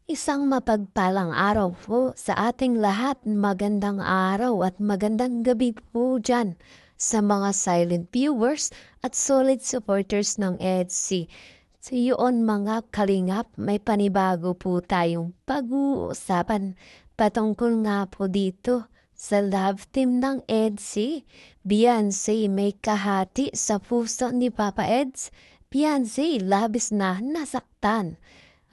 Isang mapagpalang araw po sa ating lahat. Magandang araw at magandang gabi po dyan sa mga silent viewers at solid supporters ng EDC. So yun mga kalingap, may panibago po tayong pag-uusapan patungkol nga po dito sa love team ng EDC. Beyonce may kahati sa puso ni Papa Eds. Beyonce labis na nasaktan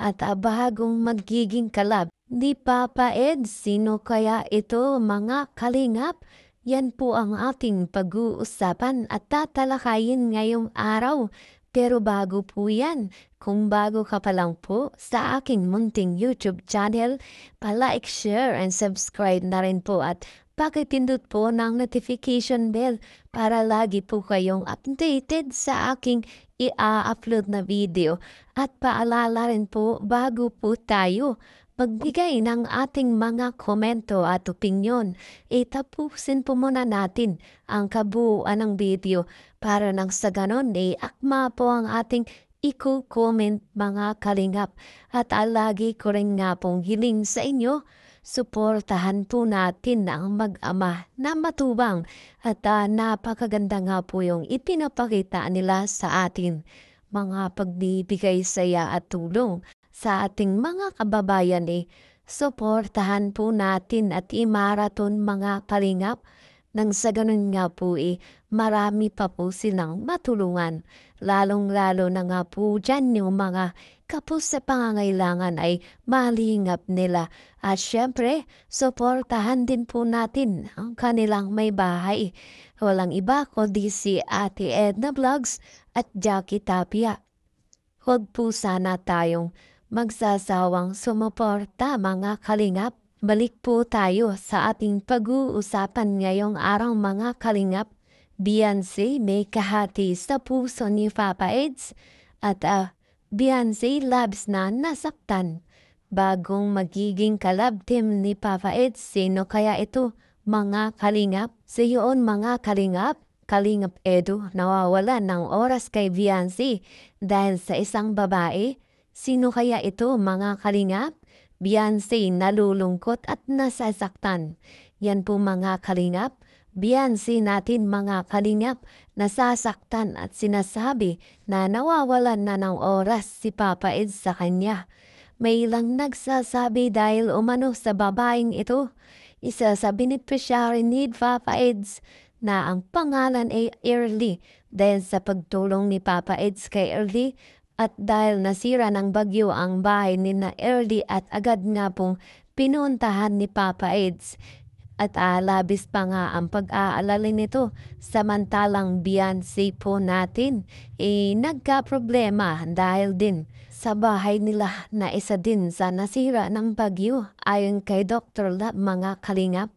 at bagong magiging kalab ni Papa Ed. Sino kaya ito mga kalingap? Yan po ang ating pag-uusapan at tatalakayin ngayong araw. Pero bago po yan, kung bago ka pa lang po sa aking munting YouTube channel, pa-like, share, and subscribe na rin po at pakipindot po ng notification bell para lagi po kayong updated sa aking i-upload na video. At paalala rin po bago po tayo magbigay ng ating mga komento at opinyon, tapusin po muna natin ang kabuuan ng video para nang sa ganon akma po ang ating i-comment mga kalingap. At lagi ko rin nga pong hiling sa inyo, suportahan po natin ang mag-ama na matubang at napakaganda nga po yung ipinapakita nila sa atin. Mga pagbibigay saya at tulong sa ating mga kababayan suportahan po natin at i-marathon mga kalingap nang sa ganun nga po marami pa po silang matulungan. Lalong-lalo na nga po dyan yung mga kapos sa pangangailangan ay malingap nila. At syempre, suportahan din po natin ang kanilang may bahay. Walang iba kundi si Ate Edna Vlogs at Jackie Tapia. Huwag po sana tayong magsasawang sumuporta mga kalingap. Balik po tayo sa ating pag-uusapan ngayong araw mga kalingap. Beyonce may kahati sa puso ni Papa Eds at Beyonce labs na nasaktan. Bagong magiging kalab team ni Papa Eds. Sino kaya ito mga kalingap? Sa iyon mga kalingap, Kalingap Edu nawawala ng oras kay Beyonce dahil sa isang babae. Sino kaya ito mga kalingap? Beyonce nalulungkot at nasasaktan. Yan po mga kalingap. Beyonce natin mga kalingap nasasaktan at sinasabi na nawawalan na ng oras si Papa Ed sa kanya. May ilang nagsasabi dahil umano sa babaeng ito. Isa sa beneficiary ni Papa Eds na ang pangalan ay Early dahil sa pagtulong ni Papa Eds kay Early. At dahil nasira ng bagyo ang bahay ni na Early at agad nga pong pinuntahan ni Papa Eds. At labis pa nga ang pag-aalala nito. Samantalang Beyonce po natin nagka-problema dahil din sa bahay nila na isa din sa nasira ng bagyo. Ayon kay Dr. Lab mga kalingap,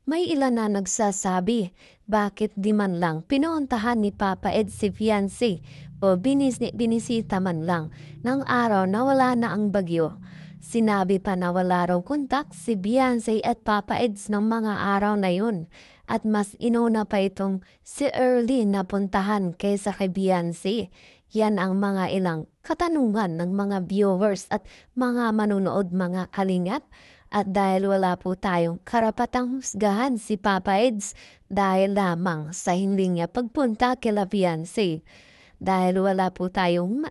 may ilan na nagsasabi bakit di man lang pinuntahan ni Papa Ed si Beyonce o binisita man lang ng araw na wala na ang bagyo. Sinabi pa na wala raw kontak si Beyonce at Papa Eds ng mga araw na yun. At mas inuna pa itong si Early na puntahan kaysa kay Beyonce. Yan ang mga ilang katanungan ng mga viewers at mga manunood mga kalingap. At dahil wala po tayong karapatang husgahan si Papa Eds dahil lamang sa hindi niya pagpunta kila Beyonce. Dahil wala po tayong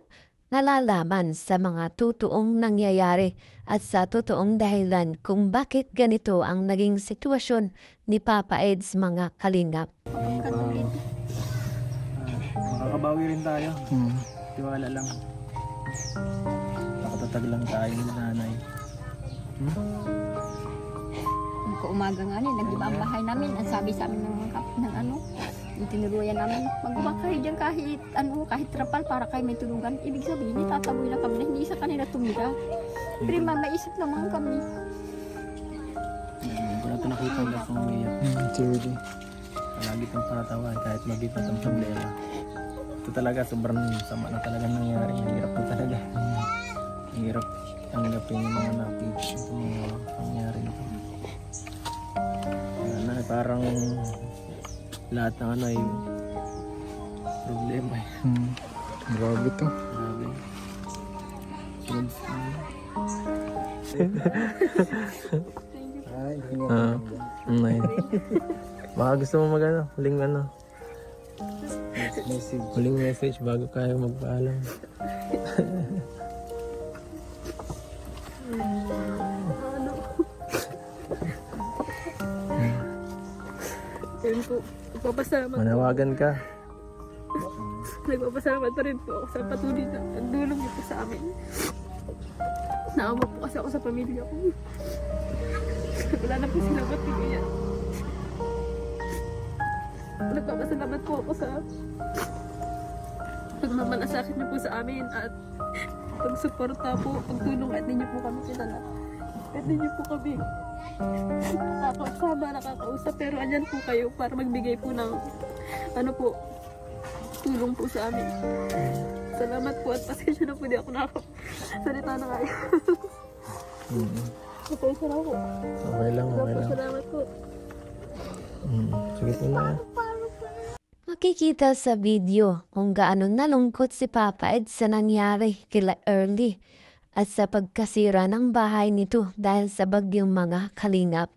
nalalaman sa mga totoong nangyayari at sa totoong dahilan kung bakit ganito ang naging sitwasyon ni Papa Eds mga kalingap. Makakabawi rin tayo. Tiwala lang. Nakatatag lang tayo ng nanay. Umaga nga nag-iba ang bahay namin. Ang sabi sa amin ng yung tinuruyan namin, magawa kayo dyan kahit trapal para kayo may tulungan. Ibig sabihin, itataboy na kami na hindi sa kanila tumira. Pero maisip naman kami. Hindi ko na ito nakita ulit kung umiyak. Truly. Palagi pang panatawa kahit magipat ang problema. Ito talaga, sobrang sama na talaga nangyari. Ang hirap na talaga. Ang hirap tanggapin yung mga napit. Yung mga nangyari nito. Parang lahat ng ay problema Grabe to. Grabe. Ay, hindi Ah, nice. Baka gusto mo mag-ano, message. huling message bago kayo magpaalam. Yun po, nagpapasalamat Manawagan ka. nagpapasalamat pa rin po ako sa patuloy na pagdulong niyo po sa amin. Naawa po kasi ako sa pamilya ko. Wala na po sila matigyan. Nagpapasalamat po ako sa pagmamalasakit niyo po sa amin at pagsuporta po, pagtulong at ninyo po kami kilala. At ninyo po kami nakakausap pero andyan po kayo para magbigay po ng ano po, tulong po sa amin. Salamat po at pasensya na po di ako nakakasalita na kayo. Pasensya na po. Okay lang. Salamat po. Sige po na. Makikita sa video kung gaano nalungkot si Papa Ed sa nangyari kila Early at sa pagkasira ng bahay nito dahil sa bagyong mga kalingap.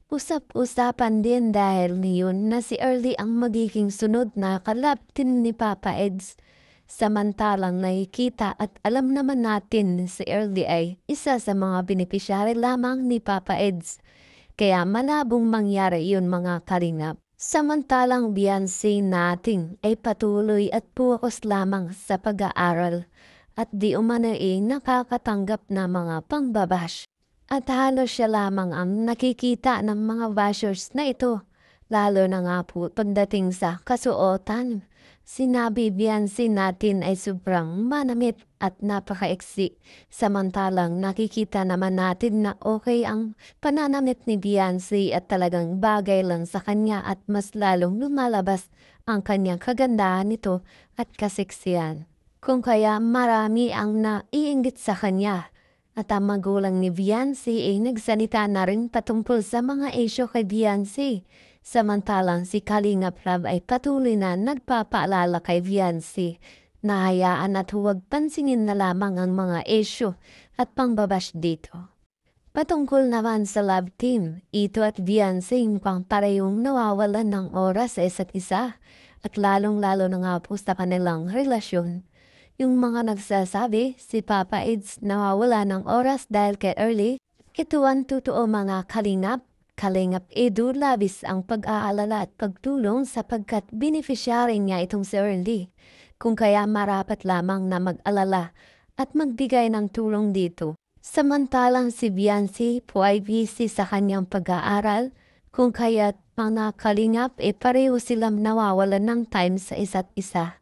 Usap-usapan din dahil niyon na si Early ang magiging sunod na kalaptin ni Papa Eds. Samantalang nakikita at alam naman natin si Early ay isa sa mga benepisyari lamang ni Papa Eds. Kaya malabong mangyari yun mga kalingap. Samantalang Beyonce nating ay patuloy at focus lamang sa pag-aaral at di umano ay nakakatanggap na mga pangbabash. At halos siya lamang ang nakikita ng mga bashers na ito, lalo na nga po pagdating sa kasuotan. Sinabi Beyonce natin ay sobrang manamit at napaka-eksi. Samantalang nakikita naman natin na okay ang pananamit ni Beyonce at talagang bagay lang sa kanya at mas lalong lumalabas ang kanyang kagandahan nito at kaseksiyan. Kung kaya marami ang naiinggit sa kanya. At ang magulang ni Beyonce ay nagsalita na rin patungkol sa mga isyo kay Beyonce. Samantalang si Kalinga Prab ay patuloy na nagpapaalala kay Beyonce na hayaan at huwag pansinin na lamang ang mga isyo at pangbabash dito. Patungkol naman sa love team, ito at Beyonce pang parehong nawawalan ng oras sa isa't isa at lalong-lalo na nga po sa kanilang relasyon. Yung mga nagsasabi, si Papa Eds nawawala ng oras dahil kay Early. Ito ang totoo mga kalingap. Kalingap Edu labis ang pag-aalala at pagtulong sapagkat beneficiary niya itong si Early. Kung kaya marapat lamang na mag-alala at magbigay ng tulong dito. Samantalang si Beyonce po ay busy sa kanyang pag-aaral. Kung kaya't mga kalingap pareho silang nawawalan ng time sa isa't isa.